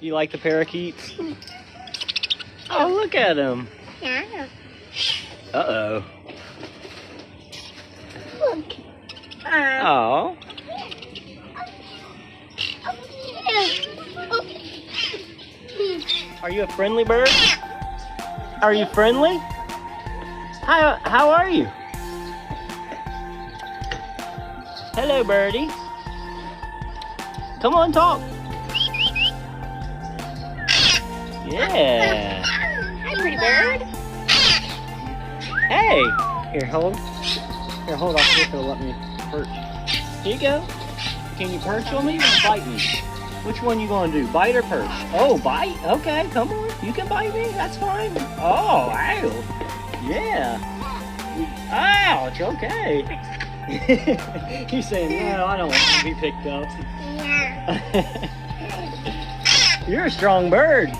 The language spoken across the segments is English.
You like the parakeets? Oh, look at them. Yeah. Uh-oh. Look. Oh. Are you a friendly bird? Are you friendly? How are you? Hello, birdie. Come on, talk. Yeah. Hi, pretty bird. Hey. Here, hold. Here, hold on. See if it'll let me perch. Here you go. Can you perch on me or bite me? Which one you gonna do? Bite or perch? Oh, bite? Okay, come on. You can bite me. That's fine. Oh, ow. Yeah. Ouch. Okay. He's saying, no, I don't want to be picked up. Yeah. You're a strong bird.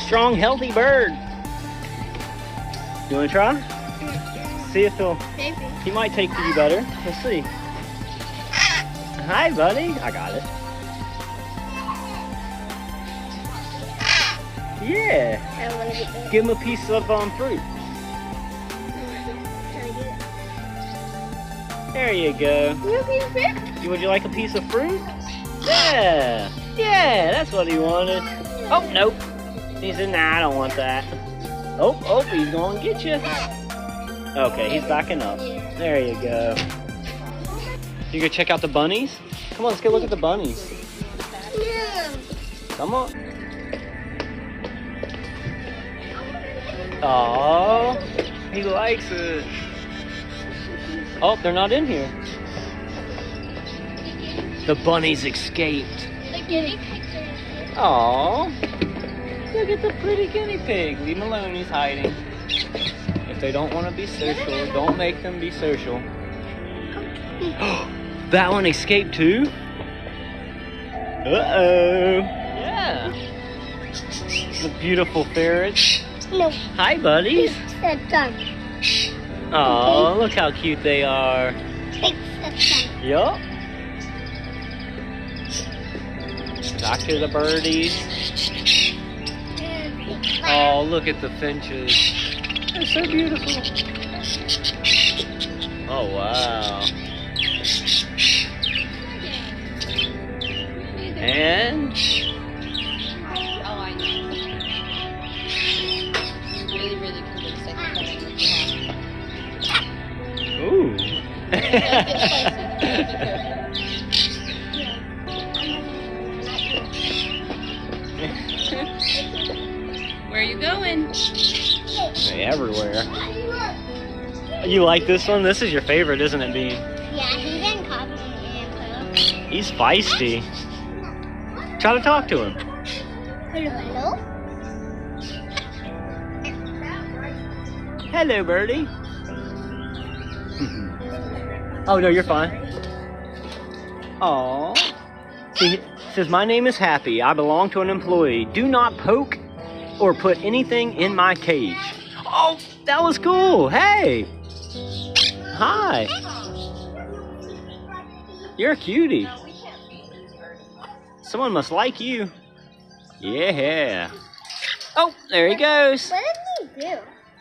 Strong, healthy bird. You want to try? See if he'll... Maybe. He might take to you better. Let's see. Hi, buddy. I got it. Yeah. I want to get this. Give him a piece of fruit. There you go. Would you like a piece of fruit? Yeah. Yeah, that's what he wanted. Oh, nope. He said, nah, I don't want that. Oh, he's going to get you. Okay, he's backing up. There you go. You go check out the bunnies? Come on, let's go look at the bunnies. Come on. Oh, he likes it. Oh, they're not in here. The bunnies escaped. The guinea pigs are in here. Oh, look at the pretty guinea pig. Leave him alone, he's hiding. If they don't want to be social, don't make them be social. That one escaped too? Uh-oh. Yeah. The beautiful ferrets. No. Hi, buddies. That's done. Oh, look how cute they are. That's done. Yup. Back to the birdies. Oh, look at the finches. They're so beautiful. Oh, wow. And... Oh, I know. Really, really cool. Second Ooh. Where are you going? Everywhere. You like this one? This is your favorite, isn't it, Bean? Yeah, he didn't copy me. He's feisty. Try to talk to him. Hello? Hello, birdie. Oh, no, you're fine. Aw. See, it says, my name is Happy. I belong to an employee. Do not poke or put anything in my cage. Oh, that was cool. Hey. Hi. You're a cutie. Someone must like you. Yeah. Oh, there he goes. What does he do?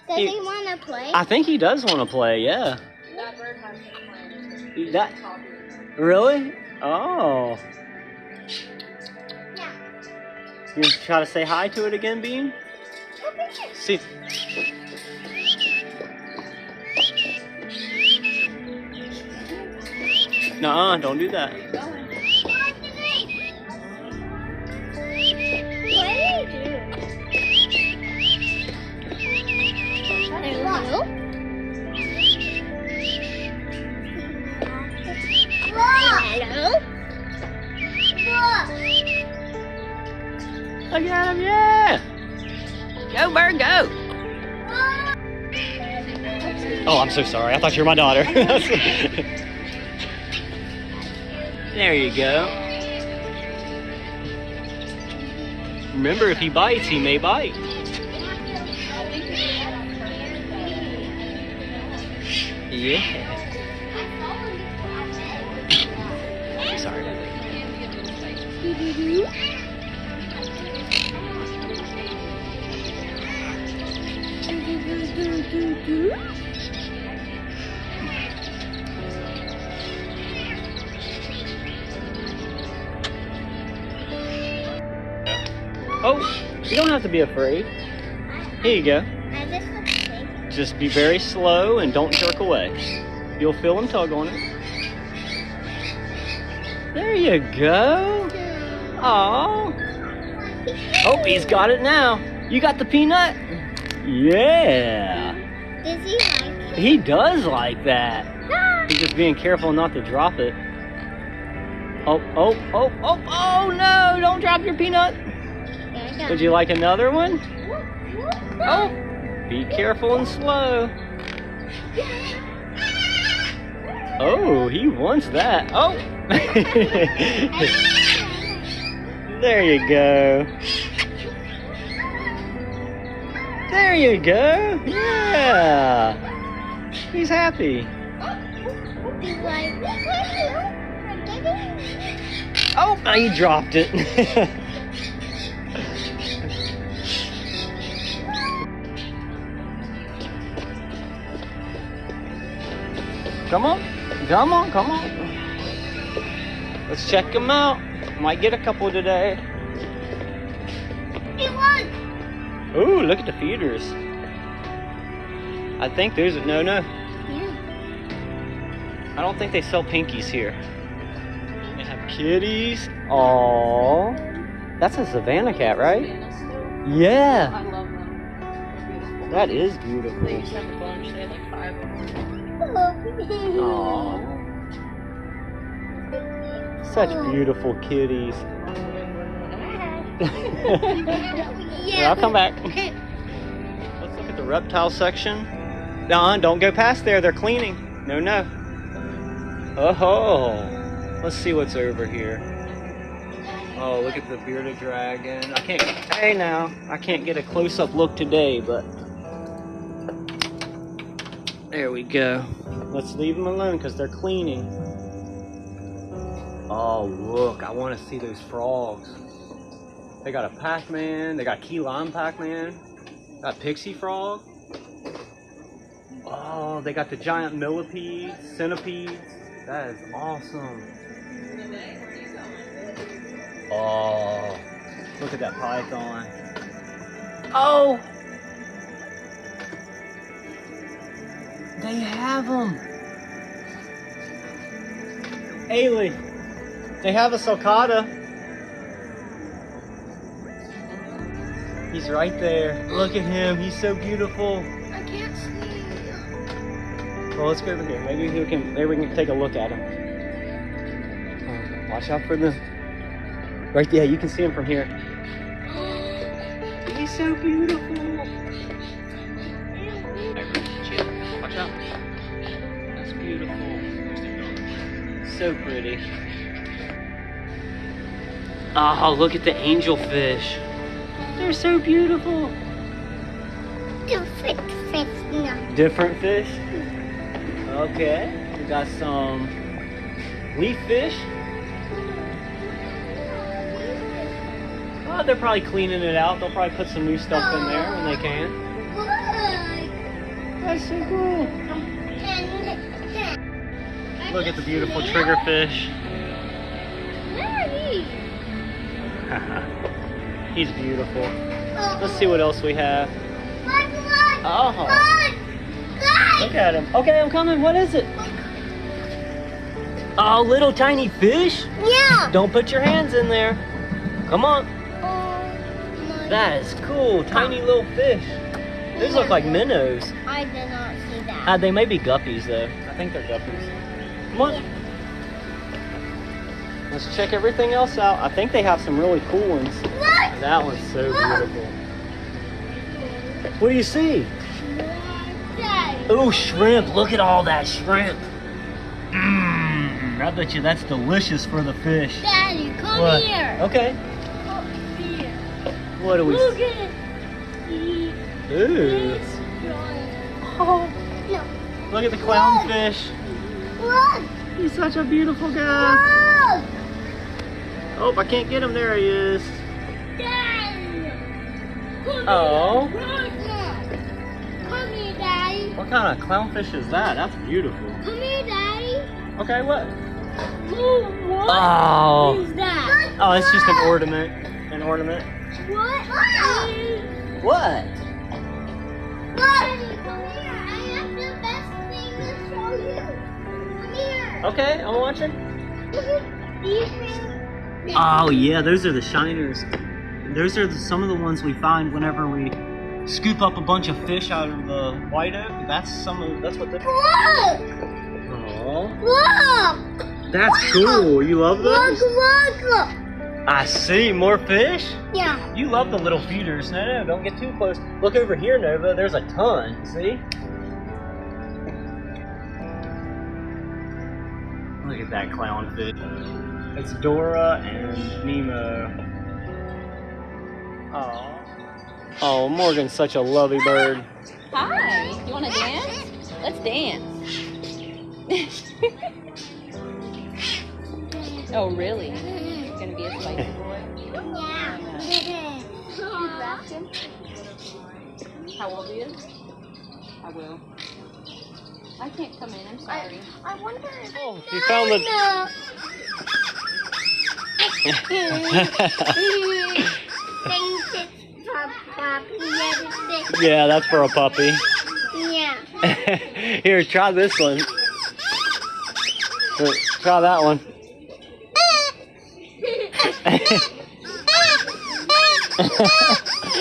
Does he want to play? I think he does want to play, yeah. That bird has no plan. That, really? Oh. Yeah. You try to say hi to it again, Bean? See. Nuh-uh, don't do that. What did he do? Hello? Hello? Look at him, yeah! Go, bird, go! Oh, I'm so sorry. I thought you were my daughter. There you go. Remember, if he bites, he may bite. Yeah. Sorry. Oh, you don't have to be afraid. Here you go. I just want to say. Just be very slow and don't jerk away. You'll feel him tug on it. There you go. Aww. Oh, he's got it now. You got the peanut? Yeah. Does he like it? He does like that. He's just being careful not to drop it. Oh, oh, oh, oh, oh no, don't drop your peanut. Would you like another one? Oh, be careful and slow. Oh, he wants that. Oh. There you go. There you go. Yeah. He's happy. He's like, Oh, now you dropped it. Come on. Come on, come on. Let's check them out. Might get a couple today. he won. Ooh, look at the feeders. I think there's no. Yeah. I don't think they sell pinkies here. They have kitties. Aww. That's a Savannah cat, right? Yeah. I love them. They're beautiful. That is beautiful. They used to have a bunch. They had like 5 of them. Aww. Such beautiful kitties. Yeah, I'll come back. Let's look at the reptile section. No, don't go past there. They're cleaning. No, no. Oh, let's see what's over here. Oh, look at the bearded dragon. I can't. Hey, now I can't get a close-up look today, but there we go. Let's leave them alone because they're cleaning. Oh, look! I want to see those frogs. They got a Pac-Man. They got key lime Pac-Man. Got pixie frog. Oh, they got the giant millipedes, centipedes. That is awesome. Oh, look at that python. Oh, they have them. Ailey, they have a sulcata. He's right there. Look at him. He's so beautiful. I can't see. Well, let's go over here. Maybe we can take a look at him. Watch out for the. Right there, you can see him from here. He's so beautiful. Watch out. That's beautiful. So pretty. Oh, look at the angelfish. They're so beautiful. Different fish now. Different fish? Okay. We got some leaf fish. Oh, they're probably cleaning it out. They'll probably put some new stuff in there when they can. That's so cool. Look at the beautiful triggerfish. Where are he? He's beautiful. Let's see what else we have. Oh, look at him. Okay, I'm coming. What is it? Oh, little tiny fish? Yeah. Don't put your hands in there. Come on. That is cool. Tiny little fish. These look like minnows. I did not see that. They may be guppies, though. I think they're guppies. Come on. Let's check everything else out. I think they have some really cool ones. Look. That one's so beautiful. What do you see? Oh, shrimp. Look at all that shrimp. I bet you that's delicious for the fish. Daddy, come What? here. Okay. Come here. What do we Look see? at it. Ooh. Oh, no. Look at the clownfish. Look. He's such a beautiful guy. Look. Oh, I can't get him. There he is. Daddy. Come Oh. here. Right now. Come here. What kind of clownfish is that? That's beautiful. Come here, Daddy. Okay, what? What Oh. is that? Oh, it's just an ornament. An ornament. What? What? Daddy, come here. I have the best thing to show you. Come here. Okay, I'm watching. Look at these things. Oh yeah, those are the shiners. Those are some of the ones we find whenever we scoop up a bunch of fish out of the white oak. That's what they. Look! Oh, Look! that's cool. You love those? Look! I see more fish. Yeah. You love the little feeders. No, don't get too close. Look over here, Nova. There's a ton. See? Look at that clownfish. It's Dora and Nemo. Oh. Oh, Morgan's such a lovey bird. Hi. You want to dance? Let's dance. Oh, really? You're going to be a spicy boy? How old are you? I will. I can't come in. I'm sorry. I wonder if Oh, you found the. Yeah, that's for a puppy. Yeah. Here, try this one. Try that one.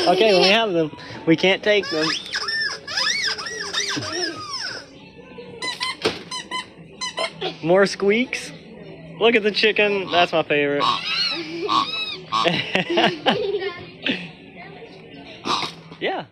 Okay, let me have them. We can't take them. More squeaks. Look at the chicken. That's my favorite. Yeah.